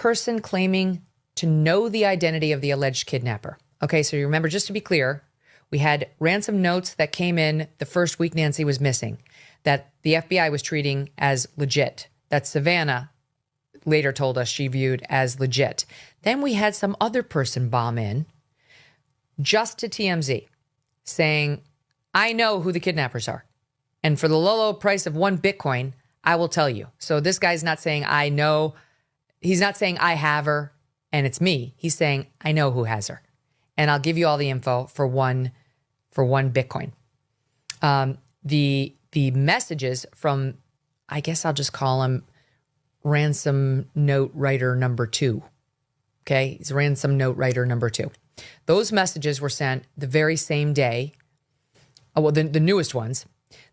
person claiming to know the identity of the alleged kidnapper. Okay, so you remember, just to be clear, we had ransom notes that came in the first week Nancy was missing that the FBI was treating as legit, that Savannah later told us she viewed as legit. Then we had some other person bomb in just to TMZ saying, I know who the kidnappers are. And for the low price of 1 Bitcoin, I will tell you. So this guy's not saying I know. He's not saying I have her and it's me. He's saying I know who has her. And I'll give you all the info for one Bitcoin. The messages from, I guess I'll just call him ransom note writer number 2. Okay, he's ransom note writer number 2. Those messages were sent the very same day. The newest ones,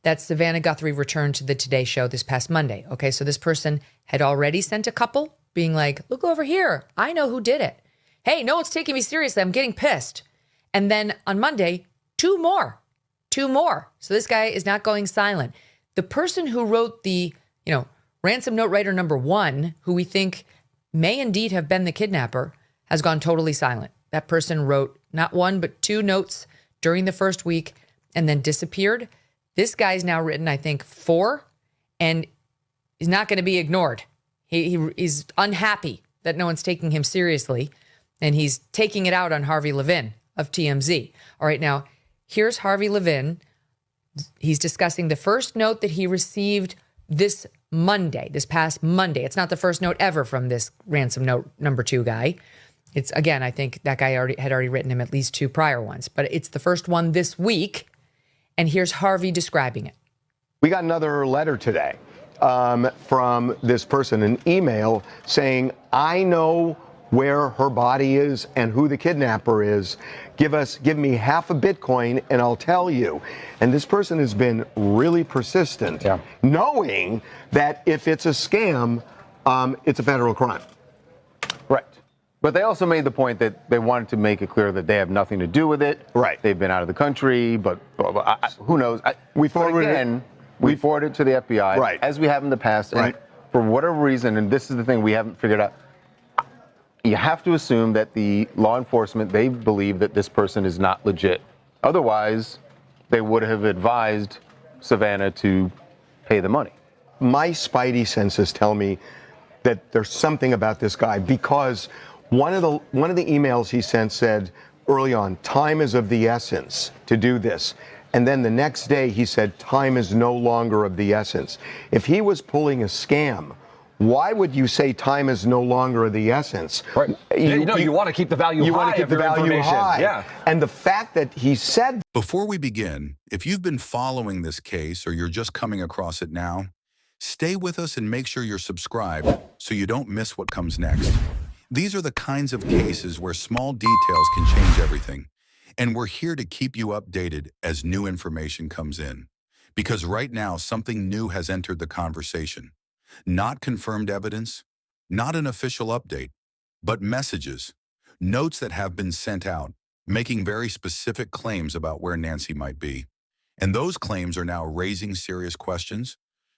that Savannah Guthrie returned to the Today Show this past Monday. Okay, so this person had already sent a couple being like, look over here. I know who did it. Hey, no one's taking me seriously. I'm getting pissed. And then on Monday, 2 more. So this guy is not going silent. The person who wrote the, ransom note writer number 1, who we think may indeed have been the kidnapper, has gone totally silent. That person wrote not 1, but 2 notes during the first week and then disappeared. This guy's now written, I think, 4, and he's not going to be ignored. He's unhappy that no one's taking him seriously, and he's taking it out on Harvey Levin of TMZ. All right, now, here's Harvey Levin. He's discussing the first note that he received this past Monday. It's not the first note ever from this ransom note number 2 guy. It's, again, I think that guy had already written him at least 2 prior ones, but it's the first one this week. And here's Harvey describing it. We got another letter today from this person, an email saying, I know where her body is and who the kidnapper is. Give me half a Bitcoin and I'll tell you. And this person has been really persistent, knowing that if it's a scam, it's a federal crime. Right. But they also made the point that they wanted to make it clear that they have nothing to do with it. Right. They've been out of the country, but who knows? We forwarded it to the FBI, right, as we have in the past. Right. And for whatever reason, and this is the thing we haven't figured out, you have to assume that the law enforcement, they believe that this person is not legit. Otherwise, they would have advised Savannah to pay the money. My spidey senses tell me that there's something about this guy, because one of the emails he sent said early on, time is of the essence to do this. And then the next day he said, time is no longer of the essence. If he was pulling a scam, why would you say time is no longer of the essence? Right. You want to keep the value high. You want to keep the value high. Yeah. And the fact that he said... Before we begin, if you've been following this case or you're just coming across it now, stay with us and make sure you're subscribed so you don't miss what comes next. These are the kinds of cases where small details can change everything. And we're here to keep you updated as new information comes in. Because right now, something new has entered the conversation. Not confirmed evidence, not an official update, but messages, notes that have been sent out, making very specific claims about where Nancy might be. And those claims are now raising serious questions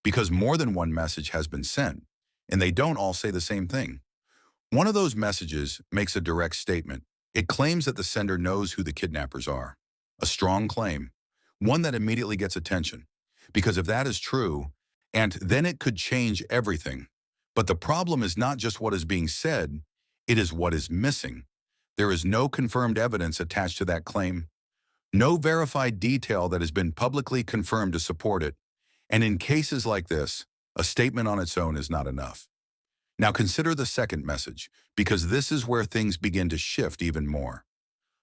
because more than one message has been sent, and they don't all say the same thing. One of those messages makes a direct statement. It claims that the sender knows who the kidnappers are. A strong claim, one that immediately gets attention. Because if that is true, and then it could change everything. But the problem is not just what is being said, it is what is missing. There is no confirmed evidence attached to that claim, no verified detail that has been publicly confirmed to support it. And in cases like this, a statement on its own is not enough. Now consider the second message, because this is where things begin to shift even more.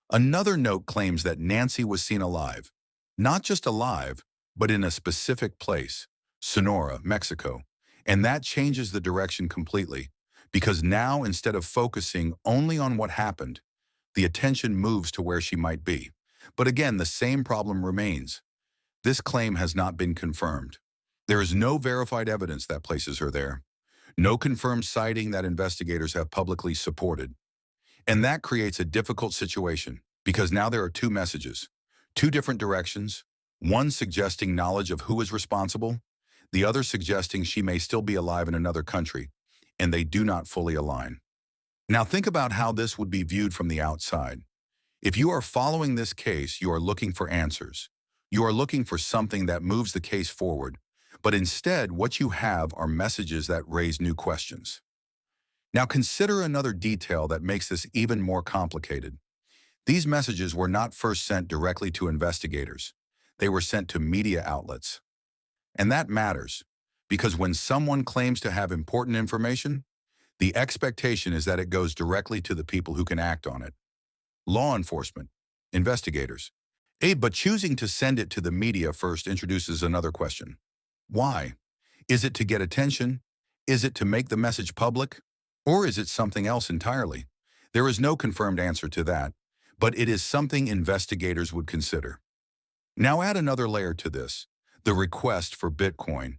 Another note claims that Nancy was seen alive, not just alive, but in a specific place, Sonora, Mexico. And that changes the direction completely, because now instead of focusing only on what happened, the attention moves to where she might be. But again, the same problem remains. This claim has not been confirmed. There is no verified evidence that places her there. No confirmed sighting that investigators have publicly supported. And that creates a difficult situation, because now there are 2 messages, 2 different directions, one suggesting knowledge of who is responsible, the other suggesting she may still be alive in another country, and they do not fully align. Now think about how this would be viewed from the outside. If you are following this case, you are looking for answers. You are looking for something that moves the case forward. But instead, what you have are messages that raise new questions. Now consider another detail that makes this even more complicated. These messages were not first sent directly to investigators. They were sent to media outlets. And that matters, because when someone claims to have important information, the expectation is that it goes directly to the people who can act on it. Law enforcement, investigators. But choosing to send it to the media first introduces another question. Why? Is it to get attention? Is it to make the message public? Or is it something else entirely? There is no confirmed answer to that, but it is something investigators would consider. Now add another layer to this, the request for Bitcoin,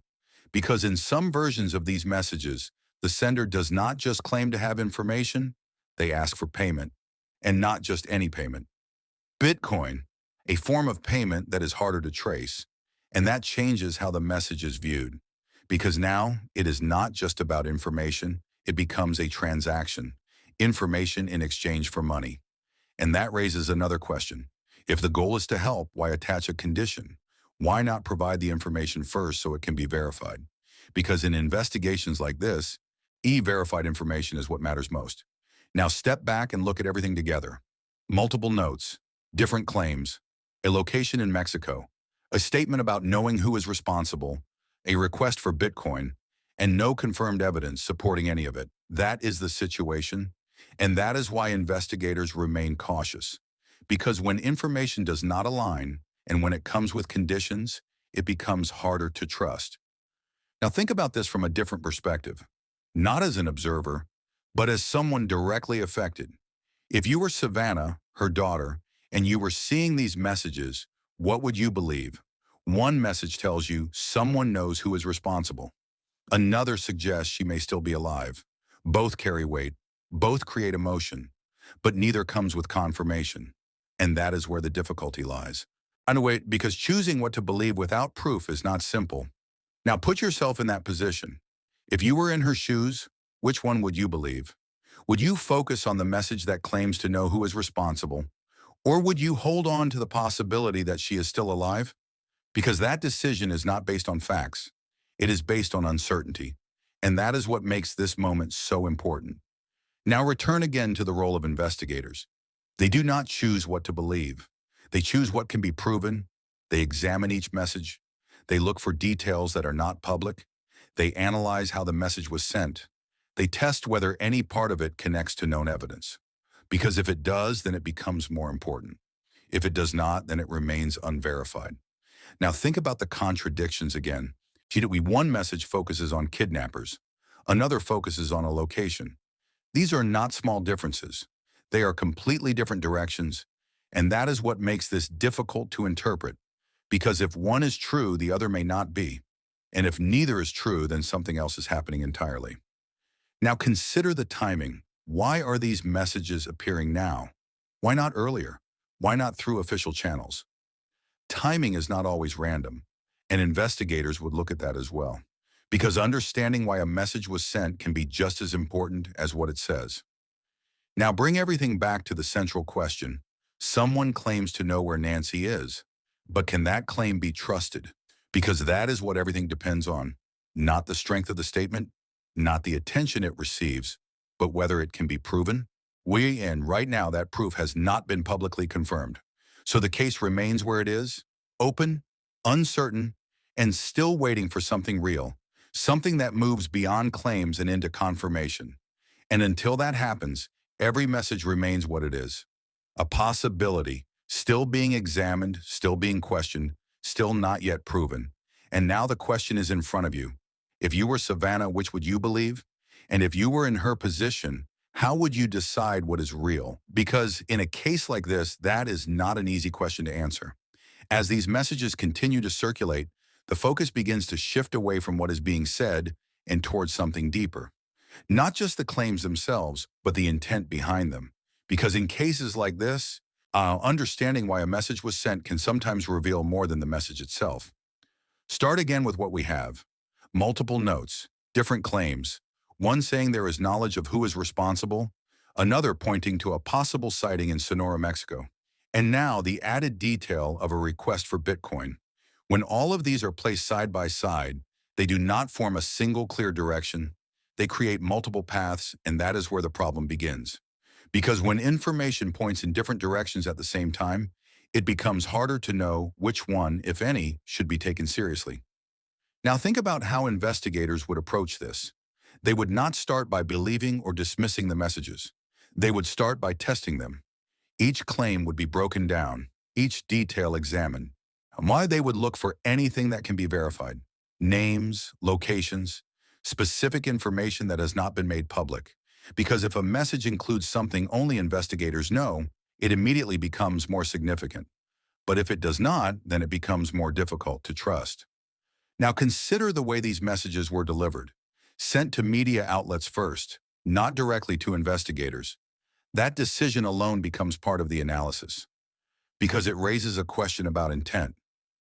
because in some versions of these messages, the sender does not just claim to have information, they ask for payment, and not just any payment. Bitcoin, a form of payment that is harder to trace, and that changes how the message is viewed, because now it is not just about information, it becomes a transaction, information in exchange for money. And that raises another question. If the goal is to help, why attach a condition? Why not provide the information first so it can be verified? Because in investigations like this, verified information is what matters most. Now step back and look at everything together. Multiple notes, different claims, a location in Mexico, a statement about knowing who is responsible, a request for Bitcoin, and no confirmed evidence supporting any of it. That is the situation, and that is why investigators remain cautious. Because when information does not align, and when it comes with conditions, it becomes harder to trust. Now think about this from a different perspective, not as an observer, but as someone directly affected. If you were Savannah, her daughter, and you were seeing these messages, what would you believe? One message tells you someone knows who is responsible. Another suggests she may still be alive. Both carry weight, both create emotion, but neither comes with confirmation. And that is where the difficulty lies. And wait, because choosing what to believe without proof is not simple. Now put yourself in that position. If you were in her shoes, which one would you believe? Would you focus on the message that claims to know who is responsible? Or would you hold on to the possibility that she is still alive? Because that decision is not based on facts. It is based on uncertainty. And that is what makes this moment so important. Now return again to the role of investigators. They do not choose what to believe. They choose what can be proven. They examine each message. They look for details that are not public. They analyze how the message was sent. They test whether any part of it connects to known evidence. Because if it does, then it becomes more important. If it does not, then it remains unverified. Now think about the contradictions again. One message focuses on kidnappers. Another focuses on a location. These are not small differences. They are completely different directions. And that is what makes this difficult to interpret. Because if one is true, the other may not be. And if neither is true, then something else is happening entirely. Now consider the timing. Why are these messages appearing now? Why not earlier? Why not through official channels? Timing is not always random, and investigators would look at that as well. Because understanding why a message was sent can be just as important as what it says. Now bring everything back to the central question. Someone claims to know where Nancy is, but can that claim be trusted? Because that is what everything depends on. Not the strength of the statement, not the attention it receives, but whether it can be proven. And right now that proof has not been publicly confirmed. So the case remains where it is, open, uncertain, and still waiting for something real, something that moves beyond claims and into confirmation. And until that happens, every message remains what it is, a possibility, still being examined, still being questioned, still not yet proven. And now the question is in front of you. If you were Savannah, which would you believe? And if you were in her position, how would you decide what is real? Because in a case like this, that is not an easy question to answer. As these messages continue to circulate, the focus begins to shift away from what is being said and towards something deeper. Not just the claims themselves, but the intent behind them. Because in cases like this, understanding why a message was sent can sometimes reveal more than the message itself. Start again with what we have. Multiple notes, different claims. One saying there is knowledge of who is responsible, another pointing to a possible sighting in Sonora, Mexico, and now the added detail of a request for Bitcoin. When all of these are placed side by side, they do not form a single clear direction. They create multiple paths, and that is where the problem begins. Because when information points in different directions at the same time, it becomes harder to know which one, if any, should be taken seriously. Now think about how investigators would approach this. They would not start by believing or dismissing the messages. They would start by testing them. Each claim would be broken down, each detail examined. And why they would look for anything that can be verified. Names, locations, specific information that has not been made public. Because if a message includes something only investigators know, it immediately becomes more significant. But if it does not, then it becomes more difficult to trust. Now consider the way these messages were delivered. Sent to media outlets first, not directly to investigators. That decision alone becomes part of the analysis. Because it raises a question about intent.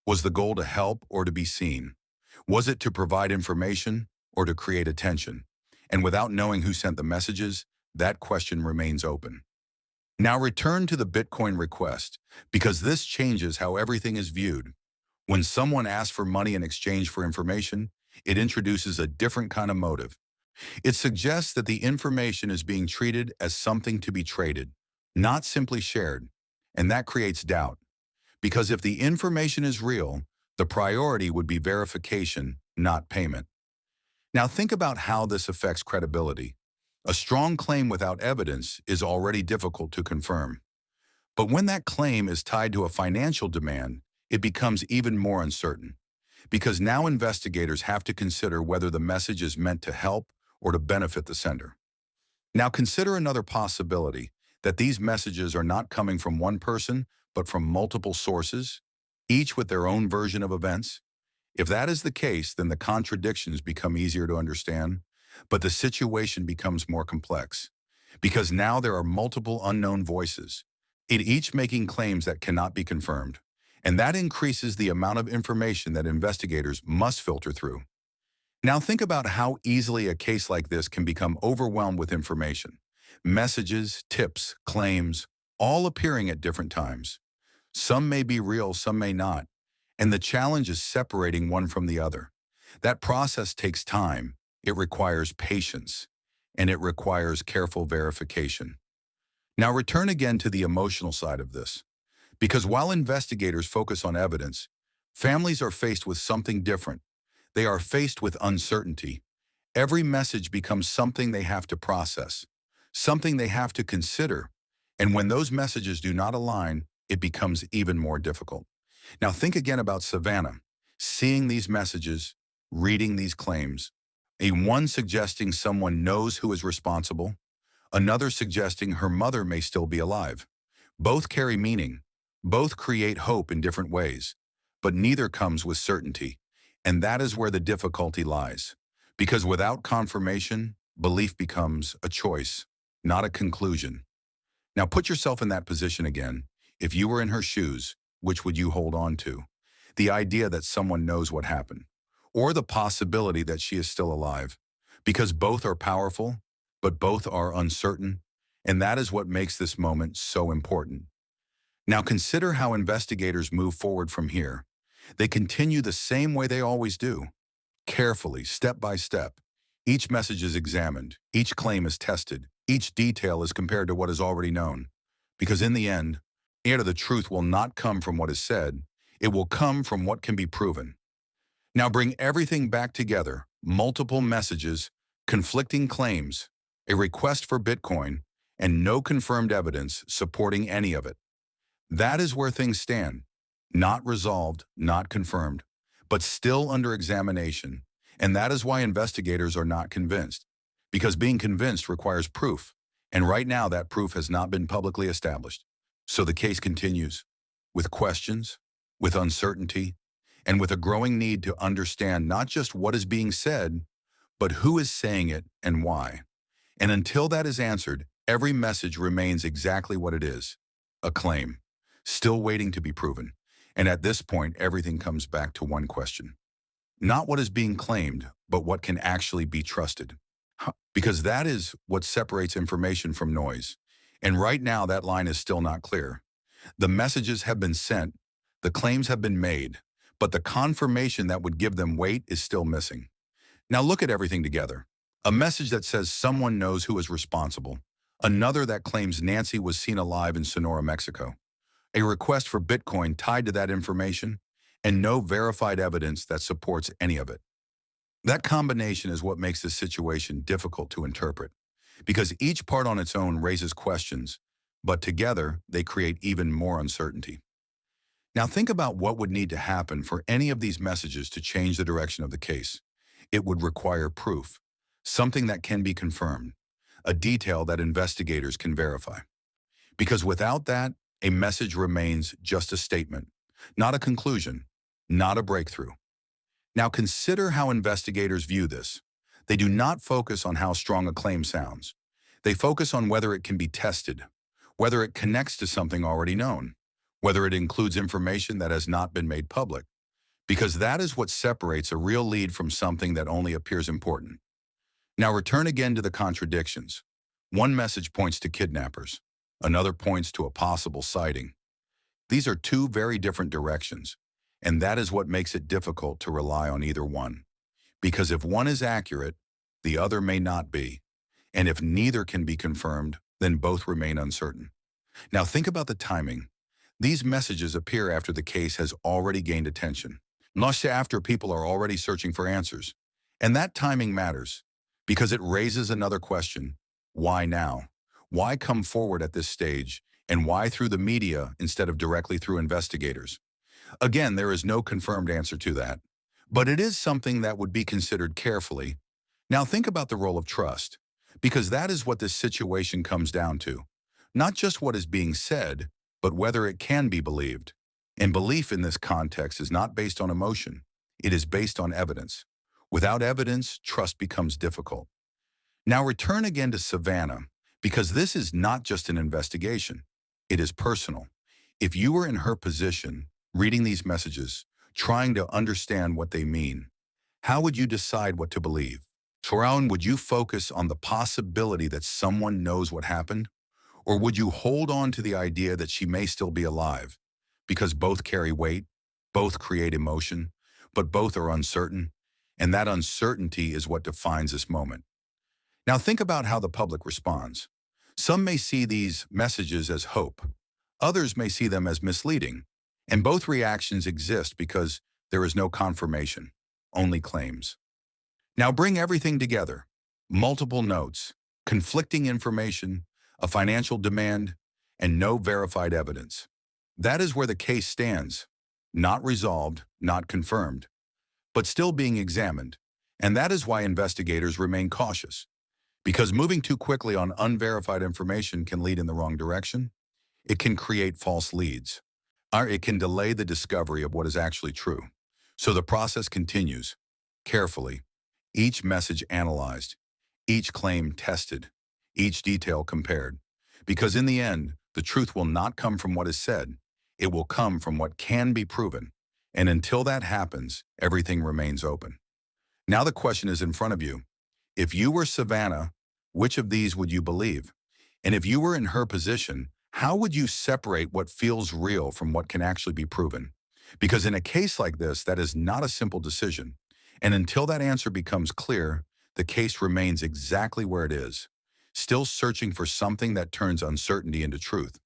Was the goal to help or to be seen? Was it to provide information or to create attention? And without knowing who sent the messages, that question remains open. Now return to the Bitcoin request, because this changes how everything is viewed. When someone asks for money in exchange for information, it introduces a different kind of motive. It suggests that the information is being treated as something to be traded, not simply shared, and that creates doubt. Because if the information is real, the priority would be verification, not payment. Now think about how this affects credibility. A strong claim without evidence is already difficult to confirm. But when that claim is tied to a financial demand, it becomes even more uncertain. Because now investigators have to consider whether the message is meant to help or to benefit the sender. Now consider another possibility, that these messages are not coming from one person, but from multiple sources, each with their own version of events. If that is the case, then the contradictions become easier to understand, but the situation becomes more complex. Because now there are multiple unknown voices, each making claims that cannot be confirmed. And that increases the amount of information that investigators must filter through. Now think about how easily a case like this can become overwhelmed with information. Messages, tips, claims, all appearing at different times. Some may be real, some may not. And the challenge is separating one from the other. That process takes time, it requires patience, and it requires careful verification. Now return again to the emotional side of this. Because while investigators focus on evidence, families are faced with something different. They are faced with uncertainty. Every message becomes something they have to process, something they have to consider. And when those messages do not align, it becomes even more difficult. Now think again about Savannah, seeing these messages, reading these claims, one suggesting someone knows who is responsible, another suggesting her mother may still be alive. Both carry meaning. Both create hope in different ways, but neither comes with certainty. And that is where the difficulty lies. Because without confirmation, belief becomes a choice, not a conclusion. Now put yourself in that position again. If you were in her shoes, which would you hold on to? The idea that someone knows what happened, or the possibility that she is still alive? Because both are powerful, but both are uncertain, and that is what makes this moment so important. Now consider how investigators move forward from here. They continue the same way they always do. Carefully, step by step. Each message is examined, each claim is tested, each detail is compared to what is already known. Because in the end, the truth will not come from what is said, it will come from what can be proven. Now bring everything back together, multiple messages, conflicting claims, a request for Bitcoin, and no confirmed evidence supporting any of it. That is where things stand, not resolved, not confirmed, but still under examination. And that is why investigators are not convinced, because being convinced requires proof. And right now that proof has not been publicly established. So the case continues, with questions, with uncertainty, and with a growing need to understand not just what is being said, but who is saying it and why. And until that is answered, every message remains exactly what it is, a claim, still waiting to be proven. And at this point, everything comes back to one question. Not what is being claimed, but what can actually be trusted. Because that is what separates information from noise. And right now, that line is still not clear. The messages have been sent, the claims have been made, but the confirmation that would give them weight is still missing. Now look at everything together. A message that says someone knows who is responsible. Another that claims Nancy was seen alive in Sonora, Mexico. A request for Bitcoin tied to that information, and no verified evidence that supports any of it. That combination is what makes this situation difficult to interpret, because each part on its own raises questions, but together they create even more uncertainty. Now think about what would need to happen for any of these messages to change the direction of the case. It would require proof, something that can be confirmed, a detail that investigators can verify. Because without that, a message remains just a statement, not a conclusion, not a breakthrough. Now consider how investigators view this. They do not focus on how strong a claim sounds. They focus on whether it can be tested, whether it connects to something already known, whether it includes information that has not been made public, because that is what separates a real lead from something that only appears important. Now return again to the contradictions. One message points to kidnappers, another points to a possible sighting. These are two very different directions, and that is what makes it difficult to rely on either one. Because if one is accurate, the other may not be. And if neither can be confirmed, then both remain uncertain. Now think about the timing. These messages appear after the case has already gained attention, not after people are already searching for answers. And that timing matters, because it raises another question. Why now? Why come forward at this stage? And why through the media instead of directly through investigators? Again, there is no confirmed answer to that, but it is something that would be considered carefully. Now think about the role of trust, because that is what this situation comes down to. Not just what is being said, but whether it can be believed. And belief in this context is not based on emotion. It is based on evidence. Without evidence, trust becomes difficult. Now return again to Savannah, because this is not just an investigation. It is personal. If you were in her position, reading these messages, trying to understand what they mean, how would you decide what to believe? Sharon, would you focus on the possibility that someone knows what happened? Or would you hold on to the idea that she may still be alive? Because both carry weight, both create emotion, but both are uncertain, and that uncertainty is what defines this moment. Now think about how the public responds. Some may see these messages as hope. Others may see them as misleading. And both reactions exist because there is no confirmation, only claims. Now bring everything together. Multiple notes, conflicting information, a financial demand, and no verified evidence. That is where the case stands, not resolved, not confirmed, but still being examined. And that is why investigators remain cautious. Because moving too quickly on unverified information can lead in the wrong direction. It can create false leads. Or it can delay the discovery of what is actually true. So the process continues, carefully, each message analyzed, each claim tested, each detail compared. Because in the end, the truth will not come from what is said. It will come from what can be proven. And until that happens, everything remains open. Now the question is in front of you. If you were Savannah, which of these would you believe? And if you were in her position, how would you separate what feels real from what can actually be proven? Because in a case like this, that is not a simple decision. And until that answer becomes clear, the case remains exactly where it is, still searching for something that turns uncertainty into truth.